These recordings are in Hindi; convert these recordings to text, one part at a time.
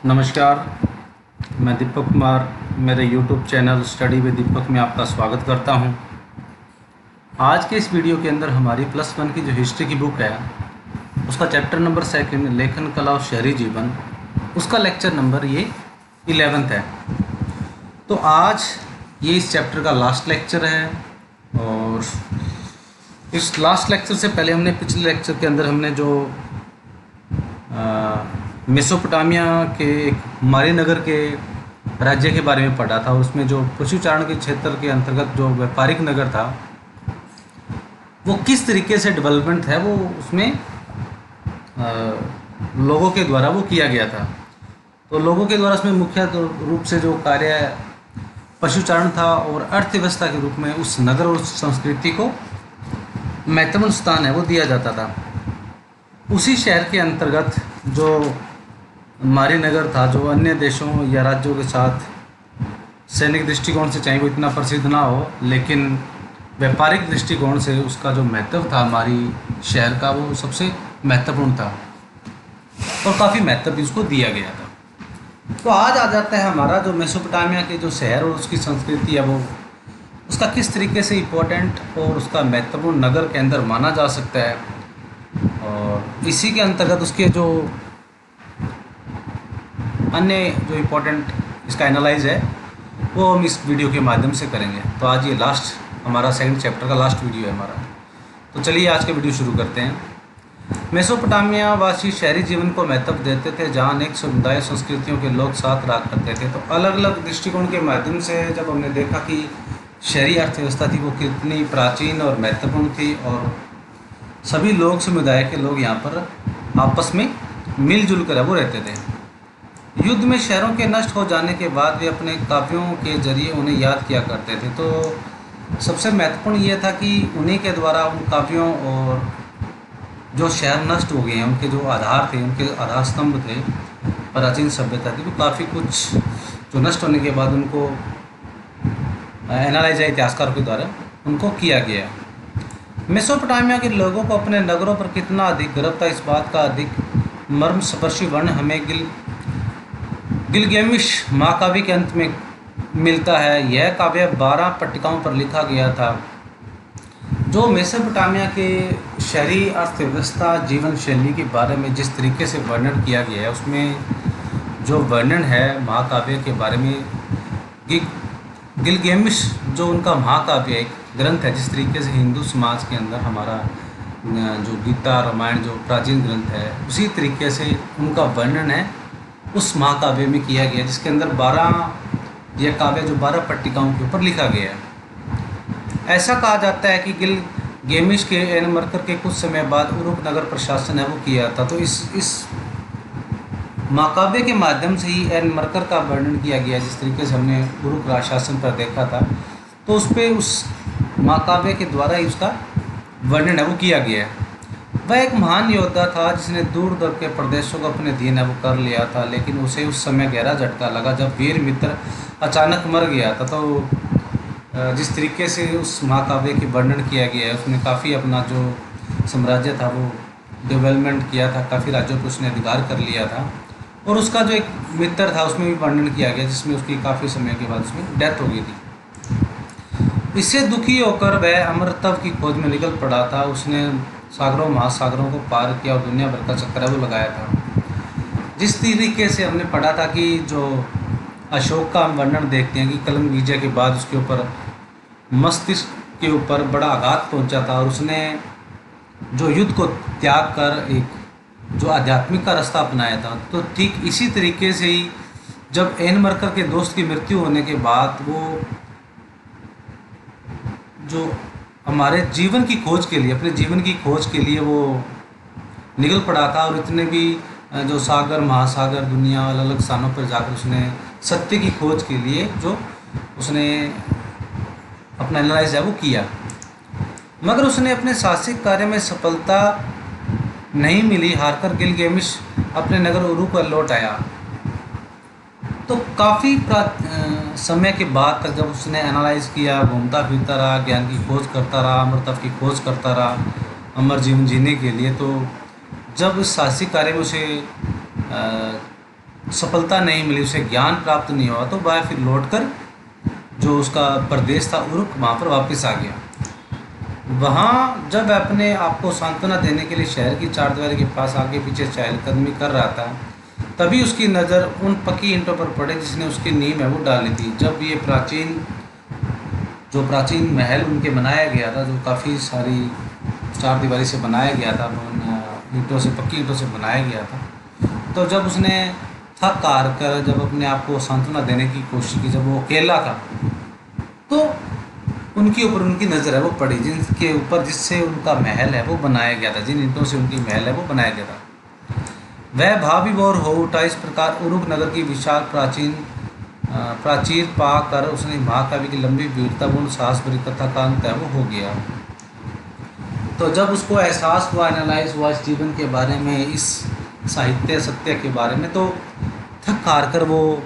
नमस्कार। मैं दीपक कुमार मेरे YouTube चैनल स्टडी विद दीपक में आपका स्वागत करता हूं। आज के इस वीडियो के अंदर हमारी +1 की जो हिस्ट्री की बुक है उसका चैप्टर नंबर 2 लेखन कला और शहरी जीवन, उसका लेक्चर नंबर ये 11 है। तो आज ये इस चैप्टर का लास्ट लेक्चर है और इस लास्ट लेक्चर से पहले हमने पिछले लेक्चर के अंदर हमने जो मेसोपोटामिया के एक मारीनगर के राज्य के बारे में पढ़ा था। उसमें जो पशुचारण के क्षेत्र के अंतर्गत जो व्यापारिक नगर था वो किस तरीके से डेवलपमेंट है वो उसमें लोगों के द्वारा वो किया गया था। तो लोगों के द्वारा उसमें मुख्य रूप से जो कार्य पशुचारण था और अर्थव्यवस्था के रूप में उस नगर और संस्कृति को महत्वपूर्ण स्थान है वो दिया जाता था। उसी शहर के अंतर्गत जो मारीनगर था, जो अन्य देशों या राज्यों के साथ सैनिक दृष्टिकोण से चाहे वो इतना प्रसिद्ध ना हो, लेकिन व्यापारिक दृष्टिकोण से उसका जो महत्व था हमारी शहर का वो सबसे महत्वपूर्ण था और काफ़ी महत्व भी उसको दिया गया था। तो आज आ जाता है हमारा जो मेसोपोटामिया के जो शहर और उसकी संस्कृति है वो उसका किस तरीके से इम्पोर्टेंट और उसका महत्वपूर्ण नगर के अंदर माना जा सकता है, और इसी के अंतर्गत उसके जो अन्य जो इम्पोर्टेंट इसका एनालाइज है वो हम इस वीडियो के माध्यम से करेंगे। तो आज ये लास्ट हमारा सेकंड चैप्टर का लास्ट वीडियो है हमारा। तो चलिए आज का वीडियो शुरू करते हैं। मेसोपोटामिया वासी शहरी जीवन को महत्व देते थे, जहाँ अनेक समुदाय संस्कृतियों के लोग साथ रहा करते थे। तो अलग अलग दृष्टिकोण के माध्यम से जब हमने देखा कि शहरी अर्थव्यवस्था थी वो कितनी प्राचीन और महत्वपूर्ण थी और सभी लोग समुदाय के लोग यहाँ पर आपस में मिलजुल कर वो रहते थे। युद्ध में शहरों के नष्ट हो जाने के बाद वे अपने काव्यों के जरिए उन्हें याद किया करते थे। तो सबसे महत्वपूर्ण ये था कि उन्हीं के द्वारा उन काव्यों और जो शहर नष्ट हो गए हैं उनके जो आधार थे, उनके आधार स्तंभ थे, प्राचीन सभ्यता थी, वो काफ़ी कुछ जो नष्ट होने के बाद उनको एनालाइज इतिहासकारों के द्वारा उनको किया गया। मेसोपोटामिया के लोगों को अपने नगरों पर कितना अधिक गर्व था, इस बात का अधिक मर्मस्पर्शी वर्णन हमें गिलगेमिश महाकाव्य के अंत में मिलता है। यह काव्य 12 पट्टिकाओं पर लिखा गया था। जो मेसोपोटामिया के शहरी अर्थव्यवस्था जीवन शैली के बारे में जिस तरीके से वर्णन किया गया है उसमें जो वर्णन है महाकाव्य के बारे में, गिलगेमिश जो उनका महाकाव्य एक ग्रंथ है, जिस तरीके से हिंदू समाज के अंदर हमारा जो गीता रामायण जो प्राचीन ग्रंथ है उसी तरीके से उनका वर्णन है उस महाकाव्य में किया गया, जिसके अंदर 12 यह काव्य जो 12 पट्टिकाओं के ऊपर लिखा गया है। ऐसा कहा जाता है कि गिलगेमिश के एनमरकर के कुछ समय बाद उरुक नगर प्रशासन है वो किया था। तो इस महाकाव्य के माध्यम से ही एनमरकर का वर्णन किया गया, जिस तरीके से हमने उरुक राज शासन पर देखा था। तो उस पर उस महाकाव्य के द्वारा ही उसका वर्णन है वो किया गया है। वह एक महान योद्धा था जिसने दूर दूर के प्रदेशों को अपने अधीन है वो कर लिया था, लेकिन उसे उस समय गहरा झटका लगा जब वीर मित्र अचानक मर गया था। तो जिस तरीके से उस महाकाव्य की वर्णन किया गया है उसने काफ़ी अपना जो साम्राज्य था वो डेवलपमेंट किया था, काफ़ी राज्यों पर उसने अधिकार कर लिया था। और उसका जो एक मित्र था उसमें भी वर्णन किया गया जिसमें उसकी काफ़ी समय के बाद उसमें डेथ हो गई थी। इससे दुखी होकर वह अमरत्व की खोज में निकल पड़ा था। उसने सागरों महासागरों को पार किया और दुनिया भर का चक्कर वो लगाया था। जिस तरीके से हमने पढ़ा था कि जो अशोक का हम वर्णन देखते हैं कि कलिंग विजय के बाद उसके ऊपर मस्तिष्क के ऊपर बड़ा आघात पहुंचा था और उसने जो युद्ध को त्याग कर एक जो आध्यात्मिक का रास्ता अपनाया था। तो ठीक इसी तरीके से ही जब एनमरकर के दोस्त की मृत्यु होने के बाद वो जो हमारे जीवन की खोज के लिए, अपने जीवन की खोज के लिए वो निकल पड़ा था और इतने भी जो सागर महासागर दुनिया अलग अलग स्थानों पर जाकर उसने सत्य की खोज के लिए जो उसने अपना एनालाइज है वो किया, मगर उसने अपने साहसिक कार्य में सफलता नहीं मिली। हारकर गिलगेमिश अपने नगर उरुक पर लौट आया। तो काफ़ी समय के बाद तक जब उसने एनालाइज किया, घूमता फिरता रहा, ज्ञान की खोज करता रहा, अमरत्व की खोज करता रहा अमर जीवन जीने के लिए, तो जब इस साहसिक कार्य में उसे सफलता नहीं मिली, उसे ज्ञान प्राप्त नहीं हुआ, तो वह फिर लौटकर जो उसका प्रदेश था उरुक, वहाँ पर वापस आ गया। वहाँ जब अपने आप को सांत्वना देने के लिए शहर की चारदीवारी के पास आगे पीछे चहलकदमी कर रहा था, तभी उसकी नज़र उन पक्की ईंटों पर पड़े जिसने उसकी नींव है वो डाली थी। जब ये प्राचीन महल उनके बनाया गया था, जो काफ़ी सारी चारदीवारी से बनाया गया था, ईंटों से, पक्की ईंटों से बनाया गया था, तो जब उसने थक हार कर जब अपने आप को सांत्वना देने की कोशिश की, जब वो अकेला था, तो उनके ऊपर उनकी नज़र है वो पड़ी, जिनके ऊपर जिससे उनका महल है वो बनाया गया था, जिन ईंटों से उनकी महल है वो बनाया गया था। वह भाविभोर हो उठा। इस प्रकार उरुक नगर की विशाल प्राचीर पा कर उसने महाकाव्य की लंबी वीरतापूर्ण साहस भरी कथा का अंत है वो हो गया। तो जब उसको एहसास हुआ, एनालाइज हुआ इस जीवन के बारे में, इस साहित्य सत्य के बारे में, तो थक हार कर वो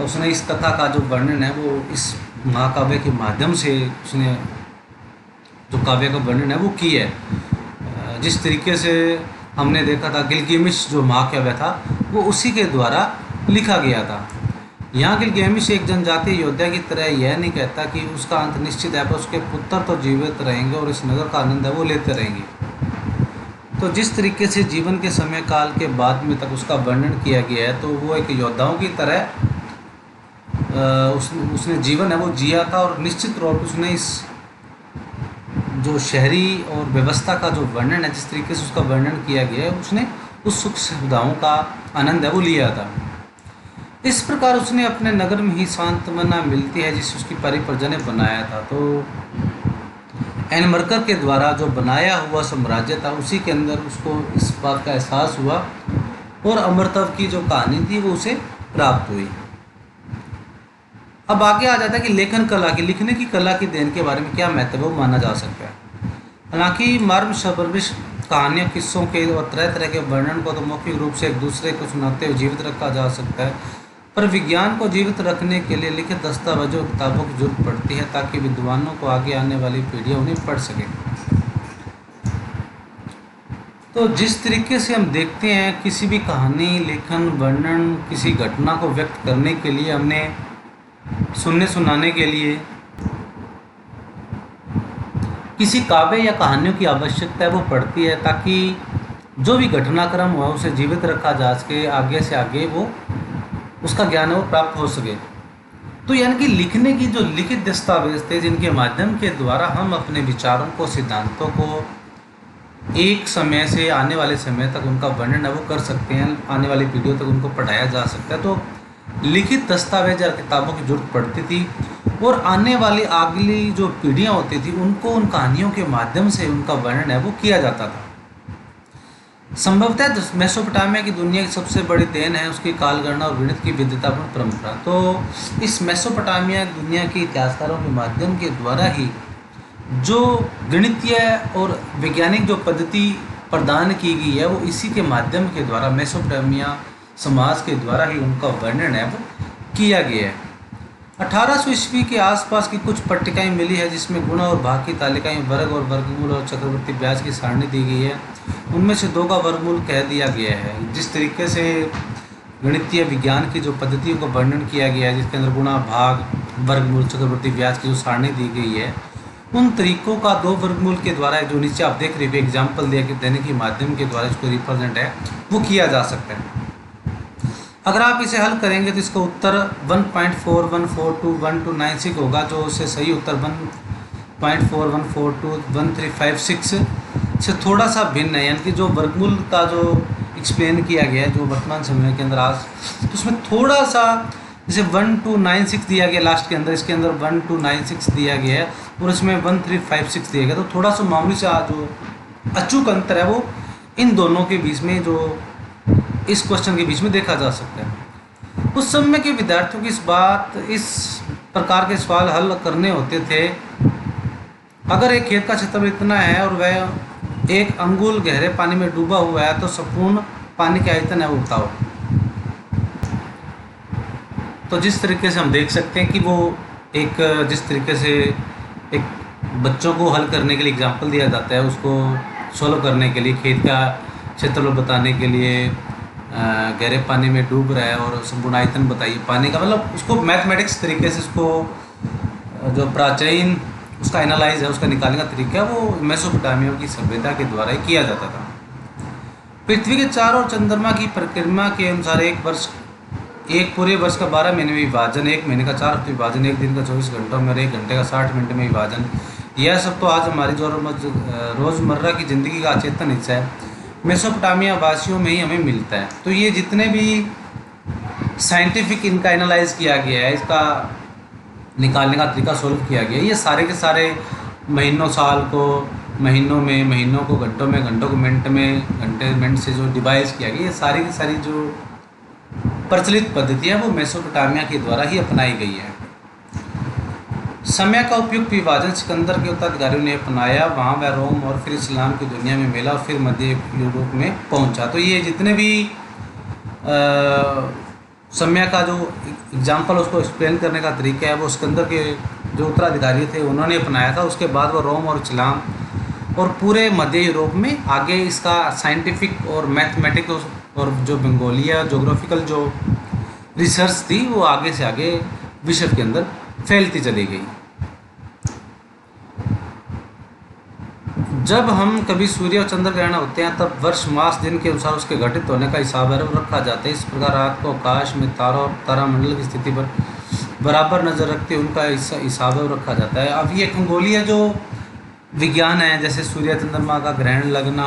उसने इस कथा का जो वर्णन है वो इस महाकाव्य के माध्यम से उसने जो काव्य का वर्णन है वो की है। जिस तरीके से हमने देखा था गिलगामेश जो महाकाव्य था वो उसी के द्वारा लिखा गया था। यहाँ गिलगामेश एक जनजातीय योद्धा की तरह यह नहीं कहता कि उसका अंत निश्चित है, पर उसके पुत्र तो जीवित रहेंगे और इस नगर का आनंद है वो लेते रहेंगे। तो जिस तरीके से जीवन के समय काल के बाद में तक उसका वर्णन किया गया है, तो वो एक योद्धाओं की तरह उसने जीवन है वो जिया था, और निश्चित तौर पर उसने इस जो शहरी और व्यवस्था का जो वर्णन है, जिस तरीके से उसका वर्णन किया गया है, उसने उस सुख सुविधाओं का आनंद है वो लिया था। इस प्रकार उसने अपने नगर में ही सांत्वना मिलती है जिसे उसकी परिप्रजा ने बनाया था। तो एनमर्कर के द्वारा जो बनाया हुआ साम्राज्य था उसी के अंदर उसको इस बात का एहसास हुआ, और अमरत्व की जो कहानी थी वो उसे प्राप्त हुई। अब आगे आ जाता है कि लेखन कला की, लिखने की कला की देन के बारे में क्या महत्व है वो माना जा सकता है। हालांकि मर्म शबरबिश कहानियों, किस्सों के और तरह तरह के वर्णन को तो मौखिक रूप से एक दूसरे को सुनाते हुए जीवित रखा जा सकता है, पर विज्ञान को जीवित रखने के लिए लिखित दस्तावेजों और किताबों की जरूरत पड़ती है ताकि विद्वानों को आगे आने वाली पीढ़ियाँ उन्हें पढ़ सकें। तो जिस तरीके से हम देखते हैं किसी भी कहानी, लेखन, वर्णन, किसी घटना को व्यक्त करने के लिए हमने सुनने सुनाने के लिए किसी काव्य या कहानियों की आवश्यकता है वो पड़ती है, ताकि जो भी घटनाक्रम हुआ उसे जीवित रखा जा सके, आगे से आगे वो उसका ज्ञान है वो प्राप्त हो सके। तो यानी कि लिखने की जो लिखित दस्तावेज थे जिनके माध्यम के द्वारा हम अपने विचारों को, सिद्धांतों को एक समय से आने वाले समय तक उनका वर्णन है वो कर सकते हैं, आने वाली पीढ़ियों तक उनको पढ़ाया जा सकता है। तो लिखित दस्तावेज या किताबों की जरूरत पड़ती थी, और आने वाली अगली जो पीढ़ियाँ होती थी उनको उन कहानियों के माध्यम से उनका वर्णन है वो किया जाता था। संभवतः मेसोपोटामिया की दुनिया की सबसे बड़ी देन है उसकी कालगणना और गणित की विद्वतापूर्ण परंपरा। तो इस मेसोपोटामिया दुनिया के इतिहासकारों के माध्यम के द्वारा ही जो गणितीय और वैज्ञानिक जो पद्धति प्रदान की गई है वो इसी के माध्यम के द्वारा, मेसोपोटामिया समाज के द्वारा ही उनका वर्णन है वो किया गया है। 1800 ईस्वी के आसपास की कुछ पट्टिकाएं मिली है जिसमें गुणा और भाग की तालिकाएं, वर्ग और वर्गमूल और चक्रवर्ती ब्याज की सारणी दी गई है। उनमें से 2 का वर्गमूल कह दिया गया है। जिस तरीके से गणितीय विज्ञान की जो पद्धतियों का वर्णन किया गया है, जिसके अंदर गुणा, भाग, वर्गमूल, चक्रवर्ती ब्याज की जो सारणी दी गई है, उन तरीकों का 2 वर्गमूल के द्वारा, जो नीचे आप देख रहे हो एग्जाम्पल दिया कि देने के माध्यम के द्वारा इसको रिप्रेजेंट है वो किया जा सकता है। अगर आप इसे हल करेंगे तो इसका उत्तर 1.41421296 होगा, जो उससे सही उत्तर 1.41421356 से थोड़ा सा भिन्न है। यानी कि जो वर्गमूल का जो एक्सप्लेन किया गया है जो वर्तमान समय के अंदर आज, तो उसमें थोड़ा सा जैसे 1296 दिया गया लास्ट के अंदर, इसके अंदर 1296 दिया गया है और इसमें 1356 दिया गया, तो थोड़ा सा मामूली सा जो अचूक अंतर है वो इन दोनों के बीच में, जो इस क्वेश्चन के बीच में देखा जा सकता है। उस समय के विद्यार्थियों की इस प्रकार के सवाल हल करने होते थे। अगर एक खेत का क्षेत्रफल इतना है और वह 1 अंगुल गहरे पानी में डूबा हुआ है तो संपूर्ण पानी का आयतन है वो बताओ। तो जिस तरीके से हम देख सकते हैं कि वो एक, जिस तरीके से एक बच्चों को हल करने के लिए एग्जाम्पल दिया जाता है, उसको सॉल्व करने के लिए, खेत का क्षेत्रफल बताने के लिए गहरे पानी में डूब रहा है और संपूर्ण आयतन बताइए पानी का, मतलब उसको मैथमेटिक्स तरीके से उसको जो प्राचीन उसका एनालाइज है, उसका निकालने का तरीका है, वो मेसोपोटामिया की सभ्यता के द्वारा ही किया जाता था। पृथ्वी के चारों ओर चंद्रमा की परिक्रमा के अनुसार एक पूरे वर्ष का 12 महीने में विभाजन, एक महीने का 4 हफ्ते विभाजन, एक दिन का 24 घंटों में और एक घंटे का 60 मिनट में विभाजन, यह सब तो आज हमारी जो रोज़मर्रा की ज़िंदगी का अचेतन हिस्सा है, मेसोपोटामिया वासियों में ही हमें मिलता है। तो ये जितने भी साइंटिफिक इनका एनालाइज किया गया है, इसका निकालने का तरीका सोल्व किया गया है, ये सारे के सारे महीनों साल को महीनों में, महीनों को घंटों में, घंटों को मिनट में, घंटे मिनट से जो डिवाइस किया गया, ये सारी की सारी जो प्रचलित पद्धतियाँ वो मेसोपोटामिया के द्वारा ही अपनाई गई है। समय का उपयुक्त विभाजन सिकंदर के उत्तराधिकारियों ने अपनाया, वहाँ वह रोम और फिर इस्लाम की दुनिया में मिला और फिर मध्य यूरोप में पहुँचा। तो ये जितने भी समय का जो एग्जाम्पल उसको एक्सप्लेन करने का तरीका है वो सिकंदर के जो उत्तराधिकारी थे उन्होंने अपनाया था। उसके बाद वो रोम और इस्लाम और पूरे मध्य यूरोप में आगे इसका साइंटिफिक और मैथमेटिक्स और जो बंगोलिया जोग्राफिकल जो रिसर्च थी वो आगे से आगे विश्व के अंदर फैलती चली गई। जब हम कभी सूर्य और चंद्र ग्रहण होते हैं तब वर्ष मास दिन के अनुसार उसके घटित होने का हिसाब रखा जाता है। इस प्रकार रात को आकाश में तारों और तारामंडल की स्थिति पर बराबर नज़र रखते उनका हिसाब रखा जाता है। अब ये खगोलीय जो विज्ञान है, जैसे सूर्य चंद्रमा का ग्रहण लगना,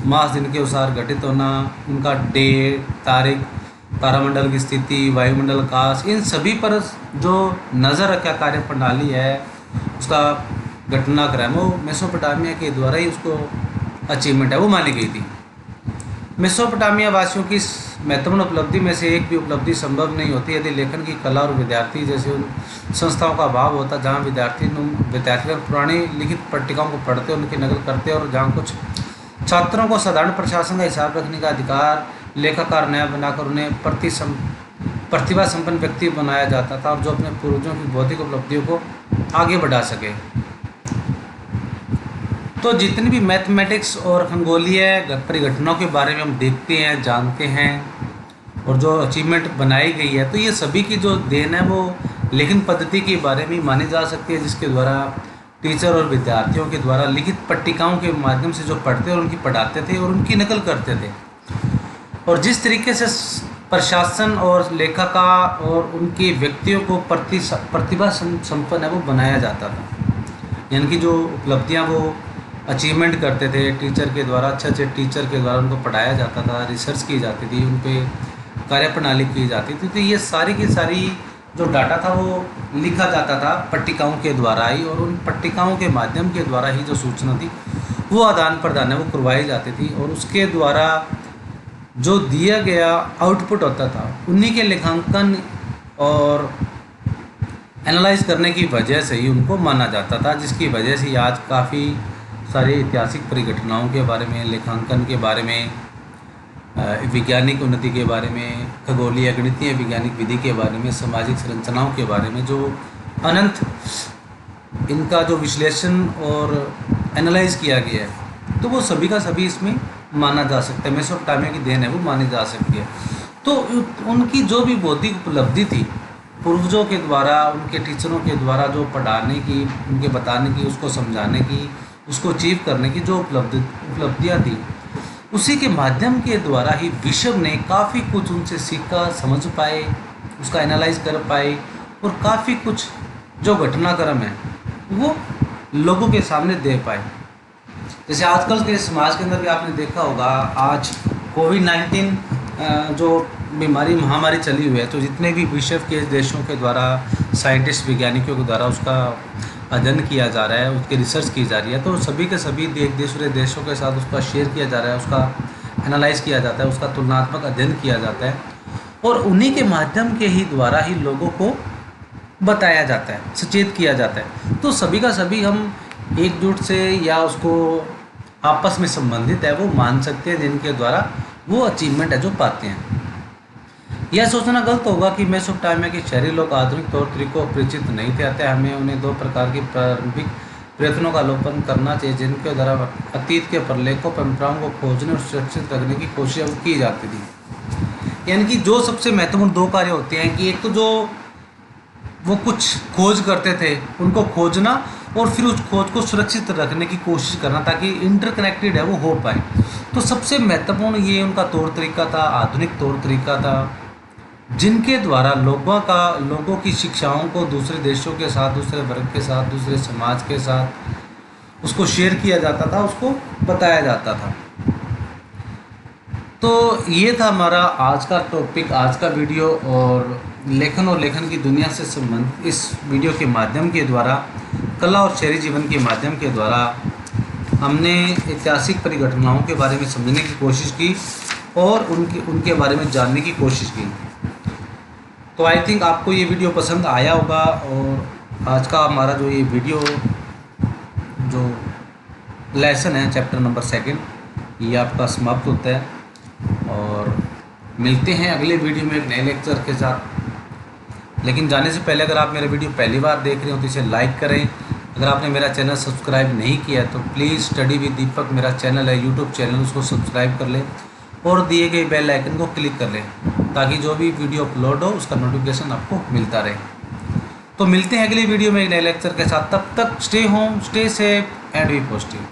मास दिन के अनुसार घटित होना, उनका डेट, तारीख, तारामंडल की स्थिति, वायुमंडल आकाश, इन सभी पर जो नज़र रखा कार्य प्रणाली है, उसका घटनाक्रम वो मेसोपोटामिया के द्वारा ही उसको अचीवमेंट है वो मानी गई थी। मेसोपोटामिया वासियों की महत्वपूर्ण उपलब्धि में से एक भी उपलब्धि संभव नहीं होती यदि लेखन की कला और विद्यार्थी जैसे उन संस्थाओं का अभाव होता जहाँ विद्यार्थी पुरानी लिखित पट्टिकाओं को पढ़ते, उनकी नकल करते और जहाँ कुछ छात्रों को साधारण प्रशासन का हिसाब रखने का अधिकार लेखाकार नया बनाकर उन्हें प्रतिभा संपन्न व्यक्ति बनाया जाता था और जो अपने पूर्वजों की बौद्धिक उपलब्धियों को आगे बढ़ा सके। तो जितनी भी मैथमेटिक्स और खगोलीय परिघटनाओं के बारे में हम देखते हैं, जानते हैं और जो अचीवमेंट बनाई गई है, तो ये सभी की जो देन है वो लेखन पद्धति के बारे में मानी जा सकती है, जिसके द्वारा टीचर और विद्यार्थियों के द्वारा लिखित पट्टिकाओं के माध्यम से जो पढ़ते और उनकी पढ़ाते थे और उनकी नकल करते थे। और जिस तरीके से प्रशासन और लेखाकार और उनके व्यक्तियों को प्रतिभा संपन्न है वो बनाया जाता था, यानी कि जो उपलब्धियाँ वो अचीवमेंट करते थे टीचर के द्वारा, अच्छे टीचर के द्वारा उनको पढ़ाया जाता था, रिसर्च की जाती थी, उन पर कार्यप्रणाली की जाती थी। तो ये सारी की सारी जो डाटा था वो लिखा जाता था पट्टिकाओं के द्वारा ही, और उन पट्टिकाओं के माध्यम के द्वारा ही जो सूचना थी वो आदान प्रदान है वो करवाई जाती थी, और उसके द्वारा जो दिया गया आउटपुट होता था उन्हीं के लेखांकन और एनालाइज करने की वजह से ही उनको माना जाता था, जिसकी वजह से आज काफ़ी सारे ऐतिहासिक परिघटनाओं के बारे में, लेखांकन के बारे में, वैज्ञानिक उन्नति के बारे में, खगोलीय गणितीय वैज्ञानिक विधि के बारे में, सामाजिक संरचनाओं के बारे में जो अनंत इनका जो विश्लेषण और एनालाइज किया गया है, तो वो सभी का सभी इसमें माना जा सकता है। मेसोपोटामिया की देन है वो मानी जा सकती है। तो उनकी जो भी बौद्धिक उपलब्धि थी पूर्वजों के द्वारा, उनके टीचरों के द्वारा जो पढ़ाने की, उनके बताने की, उसको समझाने की, उसको अचीव करने की जो उपलब्धियाँ थी, उसी के माध्यम के द्वारा ही विश्व ने काफ़ी कुछ उनसे सीखा, समझ पाए, उसका एनालाइज कर पाए, और काफ़ी कुछ जो घटनाक्रम है वो लोगों के सामने दे पाए। जैसे आजकल के समाज के अंदर भी आपने देखा होगा, आज कोविड-19 जो बीमारी महामारी चली हुई है, तो जितने भी विश्व के देशों के द्वारा साइंटिस्ट वैज्ञानिकों के द्वारा उसका अध्ययन किया जा रहा है, उसकी रिसर्च की जा रही है, तो सभी के सभी दूसरे देशों के साथ उसका शेयर किया जा रहा है, उसका एनालाइज किया जाता है, उसका तुलनात्मक अध्ययन किया जाता है, और उन्हीं के माध्यम के ही द्वारा ही लोगों को बताया जाता है, सचेत किया जाता है। तो सभी का सभी हम एकजुट से या उसको आपस में संबंधित है वो मान सकते हैं, जिनके द्वारा वो अचीवमेंट है जो पाते हैं। यह सोचना गलत होगा कि मेसोपोटामिया के शहरी लोग आधुनिक तौर तरीकों परिचित नहीं थे, अतः हमें उन्हें दो प्रकार की प्रारंभिक प्रयत्नों का अवलोकन करना चाहिए, जिनके द्वारा अतीत के प्रलेखों परंपराओं को खोजने और सुरक्षित रखने की कोशिश की जाती थी। यानी कि जो सबसे महत्वपूर्ण दो कार्य होते हैं कि एक तो जो वो कुछ खोज करते थे उनको खोजना, और फिर उस खोज को सुरक्षित रखने की कोशिश करना ताकि इंटरकनेक्टेड है वो हो पाए। तो सबसे महत्वपूर्ण ये उनका तौर तरीका था, आधुनिक तौर तरीका था, जिनके द्वारा लोगों की शिक्षाओं को दूसरे देशों के साथ, दूसरे वर्ग के साथ, दूसरे समाज के साथ उसको शेयर किया जाता था, उसको बताया जाता था। तो ये था हमारा आज का टॉपिक, आज का वीडियो। और लेखन की दुनिया से संबंधित इस वीडियो के माध्यम के द्वारा, कला और शहरी जीवन के माध्यम के द्वारा हमने ऐतिहासिक परिघटनाओं के बारे में समझने की कोशिश की और उनके बारे में जानने की कोशिश की। तो आई थिंक आपको ये वीडियो पसंद आया होगा, और आज का हमारा जो ये वीडियो जो लेसन है चैप्टर नंबर 2 ये आपका समाप्त होता है। और मिलते हैं अगले वीडियो में एक नए लेक्चर के साथ। लेकिन जाने से पहले अगर आप मेरा वीडियो पहली बार देख रहे हो तो इसे लाइक करें। अगर आपने मेरा चैनल सब्सक्राइब नहीं किया तो प्लीज़ स्टडी विद दीपक मेरा चैनल है, यूट्यूब चैनल, उसको सब्सक्राइब कर लें और दिए गए बेल आइकन को क्लिक कर लें ताकि जो भी वीडियो अपलोड हो उसका नोटिफिकेशन आपको मिलता रहे। तो मिलते हैं अगले वीडियो में एक नए लेक्चर के साथ। तब तक stay home, stay safe and be positive.